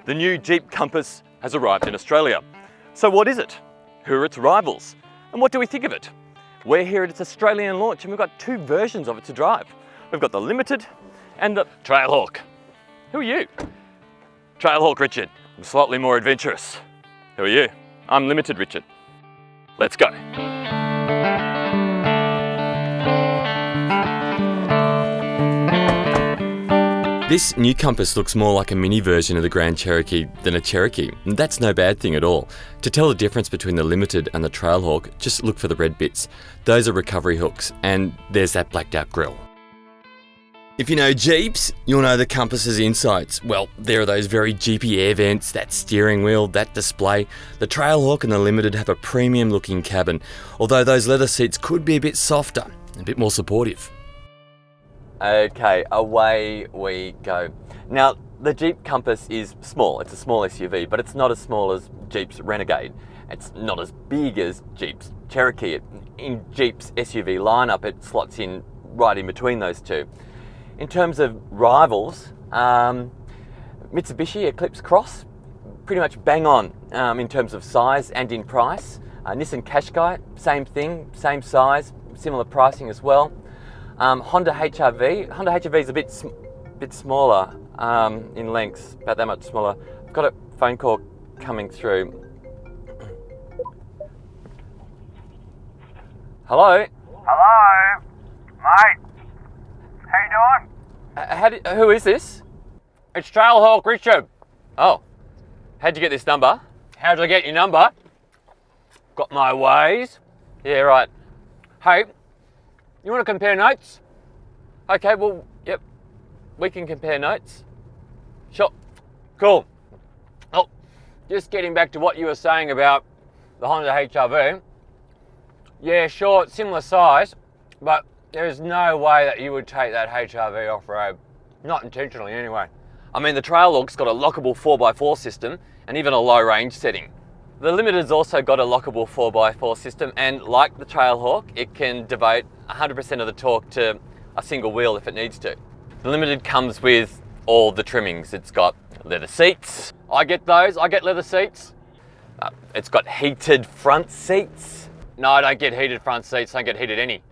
The new Jeep Compass has arrived in Australia. So what is it? Who are its rivals? And what do we think of it? We're here at its Australian launch and we've got two versions of it to drive. We've got the Limited and the Trailhawk. Who are you? Trailhawk Richard. I'm slightly more adventurous. Who are you? I'm Limited Richard. Let's go. This new Compass looks more like a mini version of the Grand Cherokee than a Cherokee, and that's no bad thing at all. To tell the difference between the Limited and the Trailhawk, just look for the red bits. Those are recovery hooks, and there's that blacked out grille. If you know Jeeps, you'll know the Compass's insights. Well, there are those very Jeepy air vents, that steering wheel, that display. The Trailhawk and the Limited have a premium looking cabin, although those leather seats could be a bit softer, a bit more supportive. Okay, away we go. Now, the Jeep Compass is small. It's a small SUV, but it's not as small as Jeep's Renegade. It's not as big as Jeep's Cherokee. In Jeep's SUV lineup, it slots in right in between those two. In terms of rivals, Mitsubishi Eclipse Cross, pretty much bang on in terms of size and in price. Nissan Qashqai, same thing, same size, similar pricing as well. Honda HR-V. Honda HR-V is a bit smaller in lengths, about that much smaller. I've got a phone call coming through. Hello? Hello? Mate? How you doing? Who is this? It's Trailhawk Richard. Oh, how'd you get this number? How'd I get your number? Got my ways. Yeah, right. Hey, you want to compare notes? Okay, well, yep, we can compare notes. Sure. Cool. Oh, just getting back to what you were saying about the Honda HR-V. Yeah, sure, it's similar size, but there is no way that you would take that HR-V off-road. Not intentionally, anyway. I mean, the Trailhawk's got a lockable 4x4 system and even a low range setting. The Limited's also got a lockable 4x4 system, and like the Trailhawk, it can devote 100% of the torque to a single wheel if it needs to. The Limited comes with all the trimmings. It's got leather seats. I get those, I get leather seats. It's got heated front seats. No, I don't get heated front seats, I don't get heated any.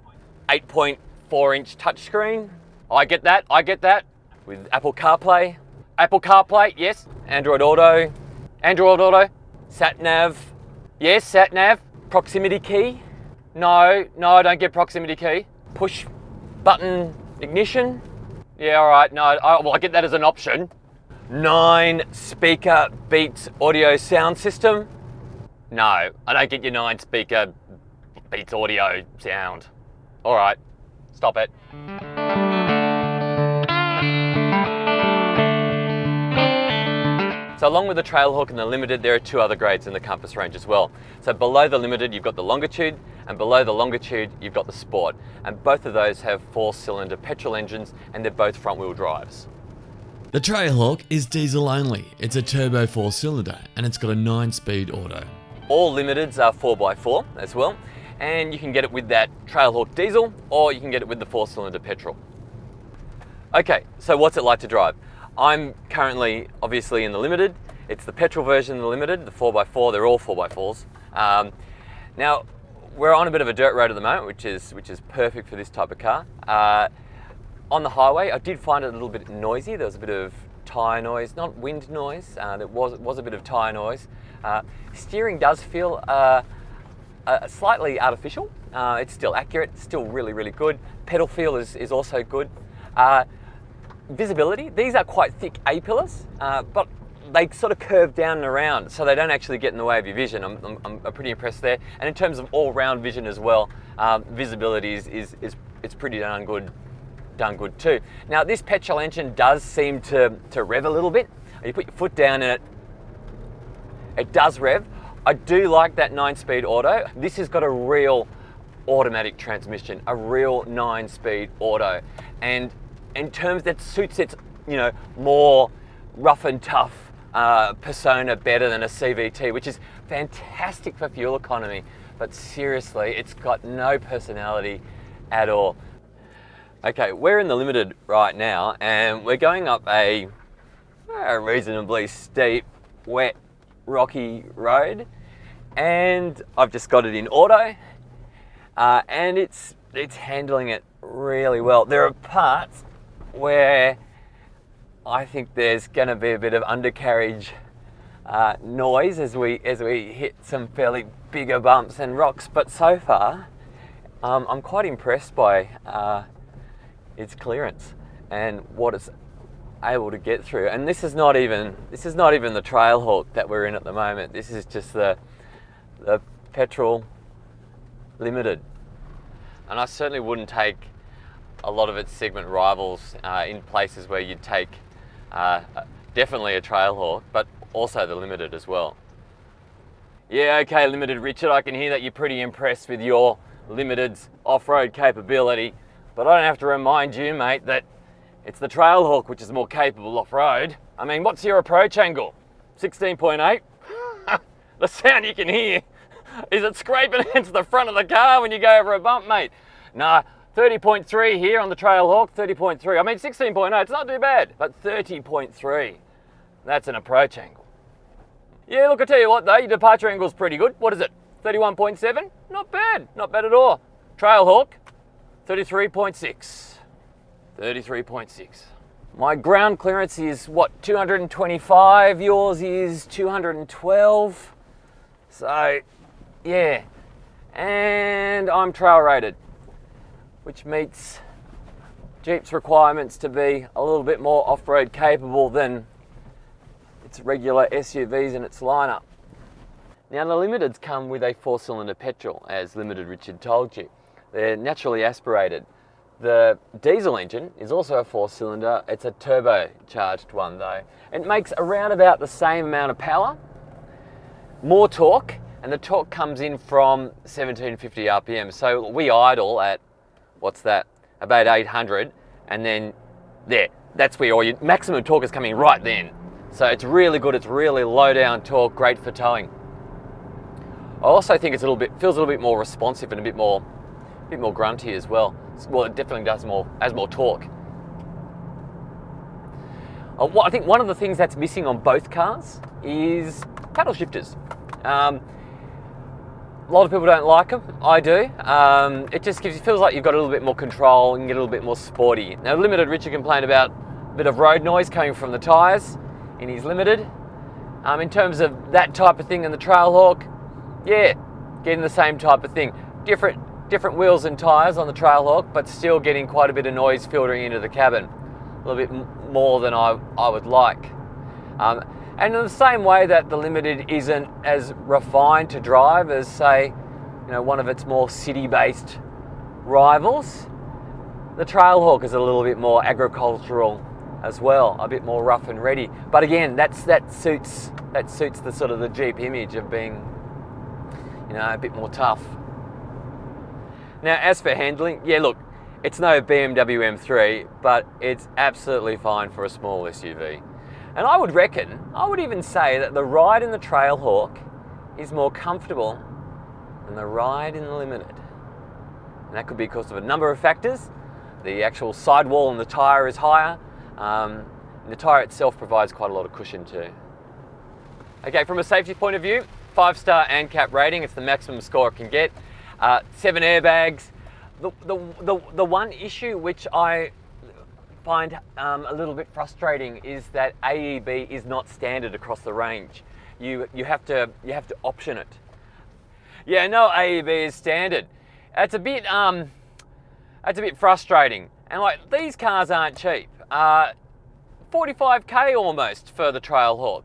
8.4-inch touchscreen. I get that. With Apple CarPlay. Apple CarPlay, yes. Android Auto. Android Auto. Sat Nav. Yes, sat nav. Proximity key. No, I don't get proximity key. Push button ignition. Yeah, all right. No, I get that as an option. 9-speaker Beats audio sound system. No, I don't get your 9-speaker Beats audio sound. All right, stop it. So along with the Trailhawk and the Limited, there are two other grades in the Compass range as well. So below the Limited, you've got the Longitude, and below the Longitude, you've got the Sport. And both of those have 4-cylinder petrol engines, and they're both front-wheel drives. The Trailhawk is diesel only. It's a turbo 4-cylinder, and it's got a 9-speed auto. All Limiteds are 4x4 as well, and you can get it with that Trailhawk diesel, or you can get it with the 4-cylinder petrol. Okay, so what's it like to drive? I'm currently obviously in the Limited. It's the petrol version of the Limited, the 4x4, they're all 4x4s. Now, we're on a bit of a dirt road at the moment, which is perfect for this type of car. On the highway, I did find it a little bit noisy. There was a bit of tyre noise, not wind noise, there was a bit of tyre noise. Steering does feel slightly artificial. It's still accurate, still really, really good. Pedal feel is also good. Visibility, these are quite thick A-pillars, but they sort of curve down and around, so they don't actually get in the way of your vision. I'm pretty impressed there. And in terms of all-round vision as well, visibility is pretty darn good too. Now, this petrol engine does seem to rev a little bit. You put your foot down and it does rev. I do like that 9-speed auto. This has got a real automatic transmission, a real 9-speed auto. And in terms that suits its, more rough and tough persona better than a CVT, which is fantastic for fuel economy. But seriously, it's got no personality at all. Okay, we're in the Limited right now, and we're going up a a reasonably steep, wet, rocky road, and I've just got it in auto, and it's handling it really well. There are parts where I think there's going to be a bit of undercarriage noise as we hit some fairly bigger bumps and rocks, but so far I'm quite impressed by its clearance and what it's able to get through. And this is not even the Trailhawk that we're in at the moment. This is just the Petrol Limited, and I certainly wouldn't take a lot of its segment rivals in places where you'd take definitely a Trailhawk, but also the Limited as well. Yeah, okay, Limited Richard, I can hear that you're pretty impressed with your Limited's off-road capability, but I don't have to remind you, mate, that it's the Trailhawk which is more capable off-road. I mean, what's your approach angle? 16.8? The sound you can hear, is it scraping against the front of the car when you go over a bump, mate? Nah, 30.3 here on the Trailhawk, 30.3. I mean, 16.8, it's not too bad, but 30.3, that's an approach angle. Yeah, look, I tell you what though, your departure angle's pretty good. What is it, 31.7? Not bad at all. Trailhawk, 33.6. 33.6. My ground clearance is what, 225, yours is 212. So, yeah, and I'm trail rated, which meets Jeep's requirements to be a little bit more off-road capable than its regular SUVs in its lineup. Now the Limiteds come with a 4-cylinder petrol, as Limited Richard told you. They're naturally aspirated. The diesel engine is also a 4-cylinder. It's a turbocharged one though. It makes around about the same amount of power, more torque, and the torque comes in from 1750 RPM. So we idle at, what's that, about 800, and then there, that's where all your maximum torque is coming right then. So it's really good, it's really low down torque, great for towing. I also think it's feels a little bit more responsive and a bit more grunty as well. Well, it definitely has more torque. I think one of the things that's missing on both cars is paddle shifters. A lot of people don't like them. I do. It just feels like you've got a little bit more control and get a little bit more sporty. Now, Limited Richard complained about a bit of road noise coming from the tyres in his Limited. In terms of that type of thing in the Trailhawk, yeah, getting the same type of thing. Different wheels and tyres on the Trailhawk, but still getting quite a bit of noise filtering into the cabin. A little bit more than I would like. And in the same way that the Limited isn't as refined to drive as, say, one of its more city-based rivals, the Trailhawk is a little bit more agricultural as well, a bit more rough and ready. But again, that suits the sort of the Jeep image of being, a bit more tough. Now, as for handling, yeah, look, it's no BMW M3, but it's absolutely fine for a small SUV. And I would even say that the ride in the Trailhawk is more comfortable than the ride in the Limited. And that could be because of a number of factors. The actual sidewall on the tyre is higher. And the tyre itself provides quite a lot of cushion too. Okay, from a safety point of view, 5-star ANCAP rating, it's the maximum score it can get. 7 airbags. The one issue which I find a little bit frustrating is that AEB is not standard across the range. You have to option it. Yeah, no AEB is standard. It's a bit frustrating. And like, these cars aren't cheap. 45k almost for the Trailhawk,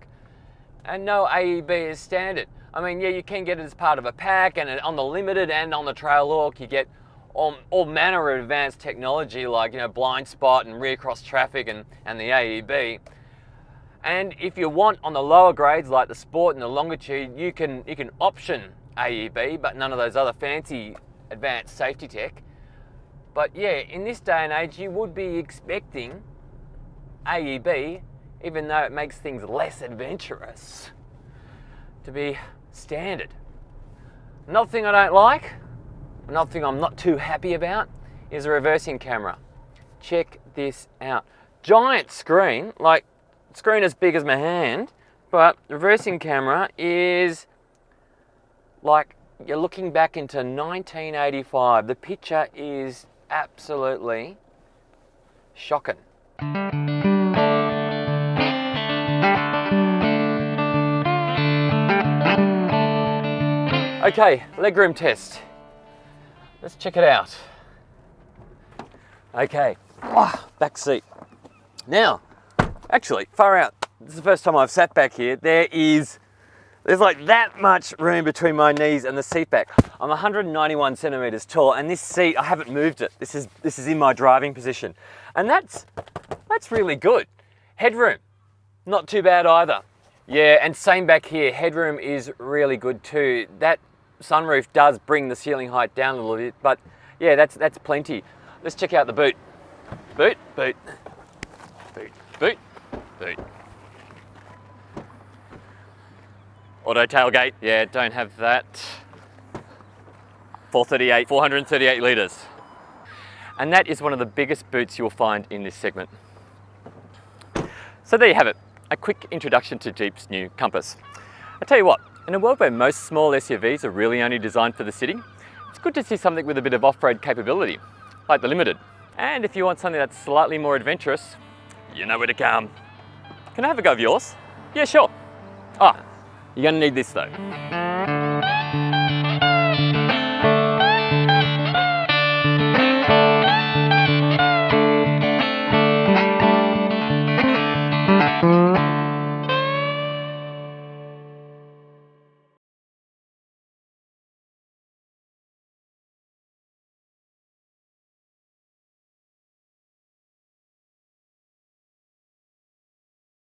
and no AEB is standard. I mean, yeah, you can get it as part of a pack, and on the Limited and on the Trailhawk, you get all manner of advanced technology like blind spot and rear cross traffic and the AEB. And if you want on the lower grades like the Sport and the Longitude, you can option AEB, but none of those other fancy advanced safety tech. But yeah, in this day and age, you would be expecting AEB, even though it makes things less adventurous, to be standard. Another thing I don't like, another thing I'm not too happy about, is a reversing camera. Check this out. Giant screen, like screen as big as my hand, but reversing camera is like you're looking back into 1985. The picture is absolutely shocking. Okay, legroom test. Let's check it out. Okay, back seat. Now, actually, far out. This is the first time I've sat back here. There's like that much room between my knees and the seat back. I'm 191 centimeters tall, and this seat, I haven't moved it. This is in my driving position. And that's really good. Headroom, not too bad either. Yeah, and same back here. Headroom is really good too. That sunroof does bring the ceiling height down a little bit, but yeah, that's plenty. Let's check out the boot. Boot, boot, boot, boot, boot. Auto tailgate, yeah, don't have that. 438 litres. And that is one of the biggest boots you'll find in this segment. So there you have it, a quick introduction to Jeep's new Compass. I tell you what, in a world where most small SUVs are really only designed for the city, it's good to see something with a bit of off-road capability, like the Limited. And if you want something that's slightly more adventurous, you know where to come. Can I have a go of yours? Yeah, sure. You're gonna need this though.